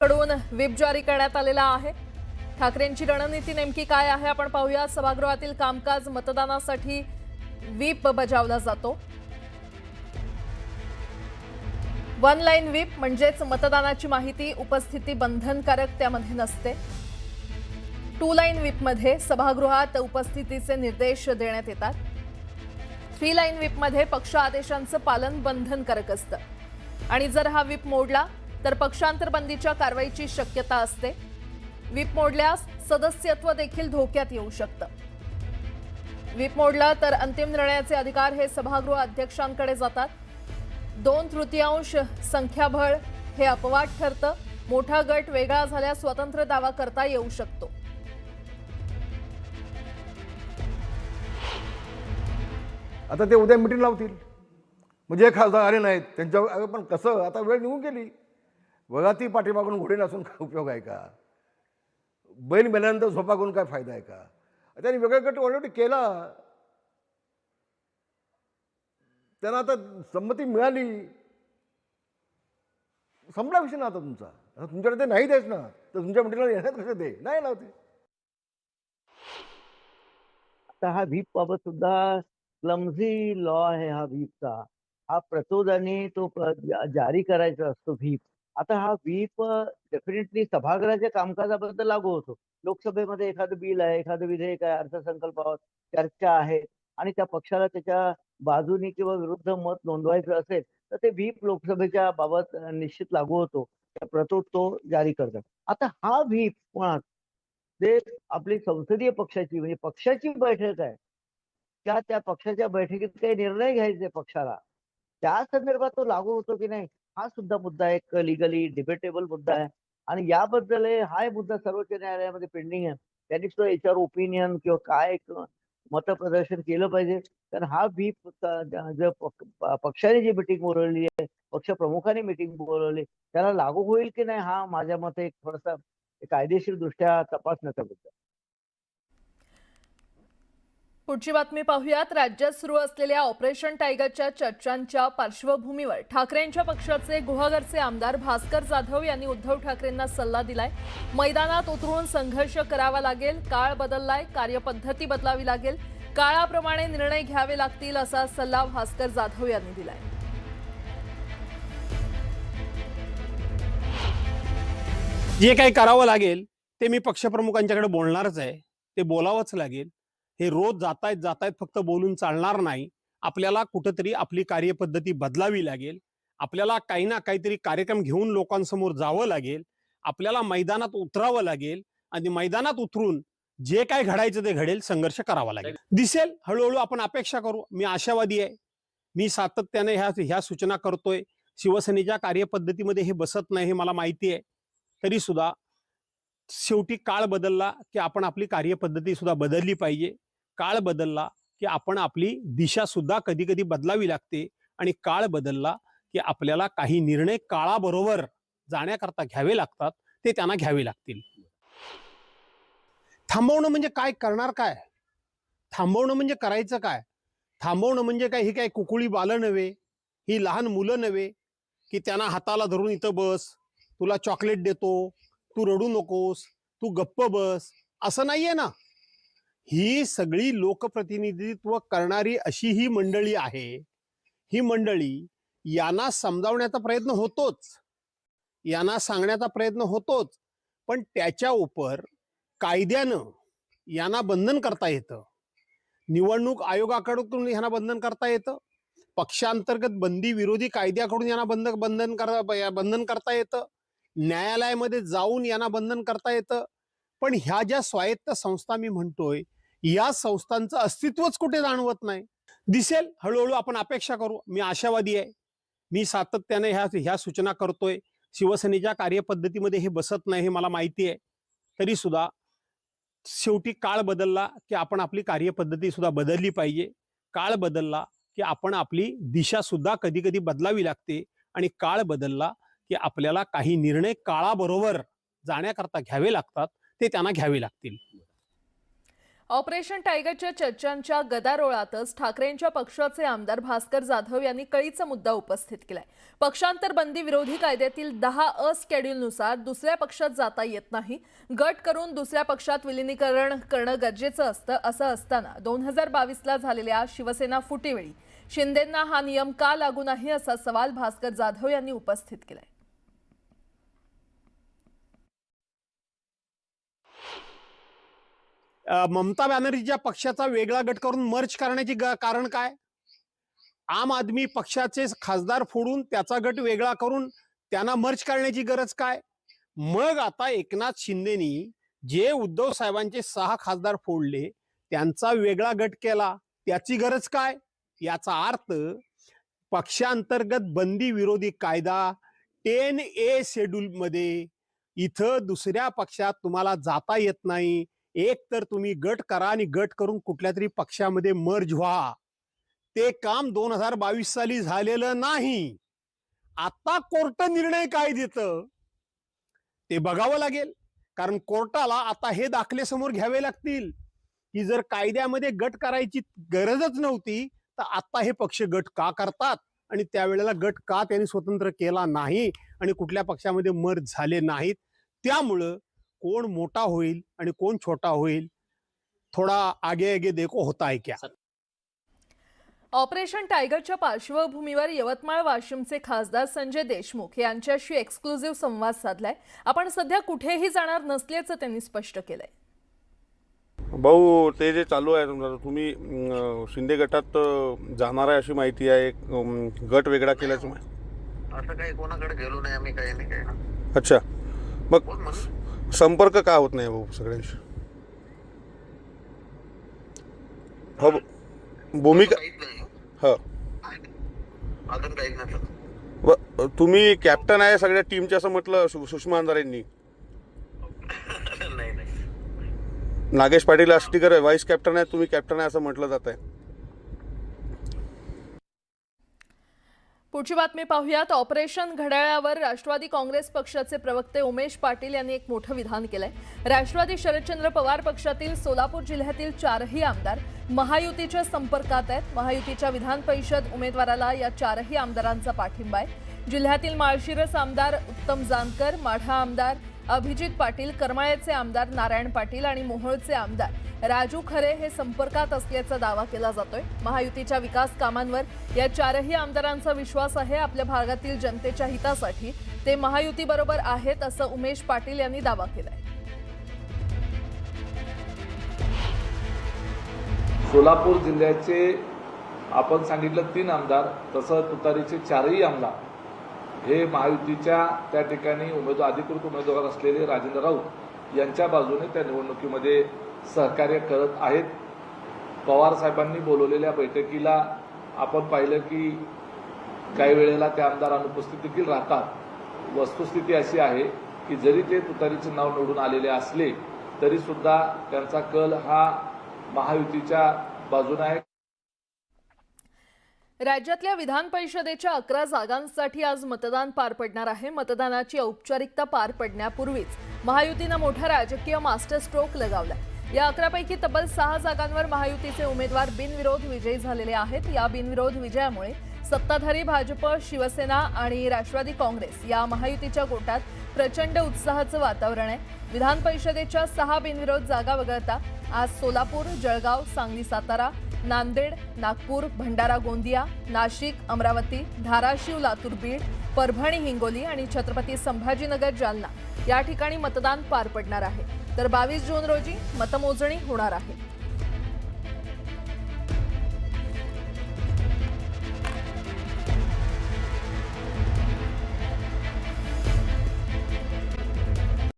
कडून व्हिप जारी करण्यात आलेला आहे। ठाकरेंची रणनीती नेमकी काय आहे आपण पाहूया। सभागृहातील कामकाज मतदानासाठी व्हिप बजावला जातो। वन लाईन व्हिप म्हणजेच मतदानाची माहिती उपस्थिती बंधनकारक त्यामध्ये नसते। टू लाईन व्हिप मध्ये सभागृहात उपस्थितीचे निर्देश देण्यात येतात। थ्री लाईन व्हिप मध्ये पक्ष आदेशांचं पालन बंधनकारक असतं आणि जर हा व्हिप मोडला तर पक्षांतर बंदीच्या कारवाईची शक्यता असते। व्हिप मोडल्यास सदस्यत्व देखील धोक्यात येऊ शकतं। व्हिप मोडला तर अंतिम निर्णयाचे अधिकार हे सभागृह अध्यक्षांकडे जातात। 2/3 संख्याबळ हे अपवाद ठरतं। मोठा गट वेगळा झाल्यास स्वतंत्र दावा करता येऊ शकतो। आता ते उद्या मीटिंग लावतील, म्हणजे खासदार आले नाहीत त्यांच्या, पण कसं आता वेळ निघून गेली। बघा ती पाठीमागून घोडे नसून काय उपयोग आहे का? बैल मेल्यानंतर झोपा करून काय फायदा आहे का? त्यांनी वेगळा गट ऑलरेडी केला, त्यांना आता संमती मिळाली, संपला विषय ना आता तुमचा। आता तुमच्याकडे ते नाही द्यायच ना, तर तुमच्या मीटिंगला येण्यात कसं ते नाही लावते। आता हा व्हीप बाबत सुद्धा क्लमझी लॉ आहे हा व्हीपचा। हा प्रतोदाने तो जारी करायचा असतो व्हीप। आता हा व्हीप डेफिनेटली सभागृहाच्या कामकाजाबद्दल लागू होतो। लोकसभेमध्ये एखादं बिल आहे, एखादं विधेयक आहे, अर्थसंकल्पावर चर्चा आहे आणि त्या पक्षाला त्याच्या बाजूने किंवा विरुद्ध मत नोंदवायचं असेल तर ते व्हीप लोकसभेच्या बाबत निश्चित लागू होतो। त्या प्रतोद तो जारी करतात। आता हा व्हीप मुळात जे आपली संसदीय पक्षाची म्हणजे पक्षाची बैठक आहे, त्या पक्षाच्या बैठकीत काही निर्णय घ्यायचे पक्षाला, त्या संदर्भात तो लागू होतो की नाही हा सुद्धा मुद्दा एक लिगली डिबेटेबल मुद्दा आहे आणि याबद्दल हा मुद्दा सर्वोच्च न्यायालयामध्ये पेंडिंग आहे। त्यांनी सुद्धा याच्यावर ओपिनियन किंवा काय मतप्रदर्शन केलं पाहिजे। कारण हा व्हीप जर पक्षाने जी मिटिंग बोलवली आहे, पक्ष प्रमुखांनी मिटिंग बोलवली, त्याला लागू होईल की नाही हा माझ्या मते एक थोडासा कायदेशीर दृष्ट्या तपासण्याचा मुद्दा। पुढची बातमी पाहूयात। राज्यात सुरू असलेल्या ऑपरेशन टायगरच्या चर्चांच्या पार्श्वभूमीवर ठाकरेंच्या पक्षाचे गुहागरचे आमदार भास्कर जाधव यांनी उद्धव ठाकरेंना सल्ला दिलाय। मैदानात उतरून संघर्ष करावा लागेल, काळ बदललाय, कार्यपद्धती बदलावी लागेल, काळाप्रमाणे निर्णय घ्यावे लागतील असा सल्ला भास्कर जाधव यांनी दिलाय। जे काही करावं लागेल ते मी पक्षप्रमुखांच्याकडे बोलणारच आहे, ते बोलावंच लागेल। हे रोज जातायत फक्त बोलून चालणार नाही। आपल्याला कुठेतरी आपली कार्यपद्धती बदलावी लागेल। आपल्याला काही ना काहीतरी कार्यक्रम घेऊन लोकांसमोर जावं लागेल। आपल्याला मैदानात उतरावं लागेल आणि मैदानात उतरून जे काय घडायचं ते घडेल, संघर्ष करावा लागेल। दिसेल हळूहळू, आपण अपेक्षा करू। मी आशावादी आहे। मी सातत्याने ह्या सूचना करतोय। शिवसेनेच्या कार्यपद्धतीमध्ये हे बसत नाही हे मला माहिती आहे, तरी सुद्धा शेवटी काळ बदलला की आपण आपली कार्यपद्धती सुद्धा बदलली पाहिजे। काळ बदलला की आपण आपली दिशा सुद्धा कधी कधी बदलावी लागते आणि काळ बदलला की आपल्याला काही निर्णय काळाबरोबर जाण्याकरता घ्यावे लागतात, ते त्यांना घ्यावे लागतील। थांबवणं म्हणजे काय, करणार काय? थांबवणं म्हणजे करायचं काय? थांबवणं म्हणजे काय, ही काय कुकुळी बालं नव्हे, ही लहान मुलं नव्हे की त्यांना हाताला धरून इथं बस, तुला चॉकलेट देतो, तू रडू नकोस, तू गप्प बस, असं नाहीये ना। ही सगळी लोकप्रतिनिधित्व करणारी अशी ही मंडळी आहे। ही मंडळी यांना समजावण्याचा प्रयत्न होतोच, यांना सांगण्याचा प्रयत्न होतोच, पण त्याच्या उपर कायद्यानं यांना बंधन करता येतं। निवडणूक आयोगाकडून यांना बंधन करता येतं। पक्षांतर्गत बंदी विरोधी कायद्याकडून यांना बंधन करता येतं। न्यायालयामध्ये जाऊन यांना बंधन करता येतं। पण ह्या ज्या स्वायत्त संस्था मी म्हणतोय, या संस्थांचं अस्तित्वच कुठे जाणवत नाही। दिसेल हळूहळू, आपण अपेक्षा करू। मी आशावादी आहे। मी सातत्याने ह्या सूचना करतोय। शिवसेनेच्या कार्यपद्धतीमध्ये हे बसत नाही हे मला माहिती आहे, तरी सुद्धा शेवटी काळ बदलला की आपण आपली कार्यपद्धती सुद्धा बदलली पाहिजे। काळ बदलला की आपण आपली दिशा सुद्धा कधी कधी बदलावी लागते आणि काळ बदलला की आपल्याला काही निर्णय काळाबरोबर जाण्याकरता घ्यावे लागतात, ते त्यांना घ्यावे लागतील। ऑपरेशन टायगरच्या चर्चांच्या गदारोळातच ठाकरेंच्या पक्षाचे आमदार भास्कर जाधव यांनी कळीचा मुद्दा उपस्थित केलाय. पक्षांतर बंदी विरोधी कायद्यातील 10 स्केड्यूलनुसार दुसऱ्या पक्षात जाता येत नाही. गट करून दुसऱ्या पक्षात विलिनीकरण करणं गरजेचं असतं. असं असताना 2022ला झालेल्या शिवसेना फुटीवेळी शिंदेंना हा नियम का लागू नाही असा सवाल भास्कर जाधव यांनी उपस्थित केलाय. ममता बॅनर्जीच्या पक्षाचा वेगळा गट करून मर्ज करण्याची कारण काय? आम आदमी पक्षाचे खासदार फोडून त्याचा गट वेगळा करून त्यांना मर्ज करण्याची गरज काय? मग आता एकनाथ शिंदेनी जे उद्धव साहेबांचे 6 खासदार फोडले त्यांचा वेगळा गट केला, त्याची गरज काय? याचा अर्थ पक्षांतर्गत बंदी विरोधी कायदा 10A शेड्यूल मध्ये इथं दुसऱ्या पक्षात तुम्हाला जाता येत नाही. एक तर तुम्ही गट करा आणि गट करून कुठल्या तरी पक्षामध्ये मर्ज व्हा. ते काम 2022 साली झालेलं नाही. आता कोर्ट निर्णय काय देतं ते बघावं लागेल. कारण कोर्टाला आता हे दाखले समोर घ्यावे लागतील की जर कायद्यामध्ये गट करायची गरजच नव्हती तर आता हे पक्ष गट का करतात आणि त्यावेळेला गट का त्यांनी स्वतंत्र केला नाही आणि कुठल्या पक्षामध्ये मर्ज झाले नाहीत. त्यामुळं कोण मोठा होईल आणि कोण छोटा होईल थोडा आगे आगे देखो होता है क्या. ऑपरेशन टायगरच्या पार्श्वभूमीवर यवतमाळ वाशिमचे खासदार संजय देशमुख यांच्याशी एक्सक्लुझिव्ह संवाद साधलाय. आपण सध्या कुठेही जाणार नसल्याचं त्यांनी स्पष्ट केलंय. भाऊ, ते जे चालू आहे तुम्ही शिंदे गटात जाणार आहे अशी माहिती आहे. गट वेगळा केल्याचं असं काही कोणाकडे गेलो नाही आम्ही, काही नाही काही. अच्छा, मग संपर्क का होत नाही भाऊ सगळ्यांशी? हो, भूमिका हो अजून काहीच नाही. तुम्ही कॅप्टन आहे सगळ्या टीमचे असं म्हटलं सुषमा अंधारेंनी. नाही नाही, नागेश पाटील आष्टीकर व्हाईस कॅप्टन आहे, तुम्ही कॅप्टन आहे असं म्हटलं जात आहे. पुढची बातमी पाहूयात. ऑपरेशन घड्याळावर राष्ट्रवादी काँग्रेस पक्षाचे प्रवक्ते उमेश पाटील यांनी एक मोठं विधान केलंय. राष्ट्रवादी शरदचंद्र पवार पक्षातील सोलापूर जिल्ह्यातील 4ही आमदार महायुतीच्या संपर्कात आहेत. महायुतीच्या विधान परिषद उमेदवाराला या 4ही आमदारांचा पाठिंबा आहे. जिल्ह्यातील माळशिरस आमदार उत्तम जानकर, माढा आमदार अभिजित पाटील, करमाळ्याचे आमदार नारायण पाटील आणि मोहोळचे आमदार राजू खरे हे संपर्कात असल्याचा दावा केला जातोय. महायुतीच्या विकास कामांवर या 4ही आमदारांचा विश्वास आहे. आपल्या भागातील जनतेच्या हितासाठी ते महायुतीबरोबर आहेत असं उमेश पाटील यांनी दावा केलाय. सोलापूर जिल्ह्याचे आपण सांगितलं 3 आमदार, तसं तुतारीचे 4ही आमदार हे महायुतीच्या त्या ठिकाणी अधिकृत उमेदवार असलेले राजेंद्र राऊत यांच्या बाजूने त्या निवडणुकीमध्ये सहकार्य करत आहेत. पवार साहेबांनी बोलवलेल्या बैठकीला आपण पाहिलं की काही वेळेला ते आमदार अनुपस्थित देखील राहतात. वस्तुस्थिती अशी आहे की जरी ते तुतारीचे नाव निवडून आलेले असले तरी सुद्धा त्यांचा कल हा महायुतीच्या बाजूने आहे. राज्यातल्या विधान परिषदेच्या 11 जागांसाठी आज मतदान पार पडणार आहे. मतदानाची औपचारिकता पार पडण्यापूर्वीच महायुतीनं मोठा राजकीय मास्टर स्ट्रोक लगावला. या 11 पैकी तब्बल 6 जागांवर महायुतीचे उमेदवार बिनविरोध विजयी झालेले आहेत. या बिनविरोध विजयामुळे सत्ताधारी भाजप, शिवसेना आणि राष्ट्रवादी काँग्रेस या महायुतीच्या गोटात प्रचंड उत्साहाचं वातावरण आहे. विधान परिषदेच्या 6 बिनविरोध जागा वगळता आज सोलापूर, जळगाव, सांगली, सातारा, नांदेड, नागपूर, भंडारा, गोंदिया, नाशिक, अमरावती, धाराशिव, लातूर, बीड, परभणी, हिंगोली आणि छत्रपती संभाजीनगर, जालना या ठिकाणी मतदान पार पडणार आहे. तर 22 जून रोजी मतमोजणी होणार आहे.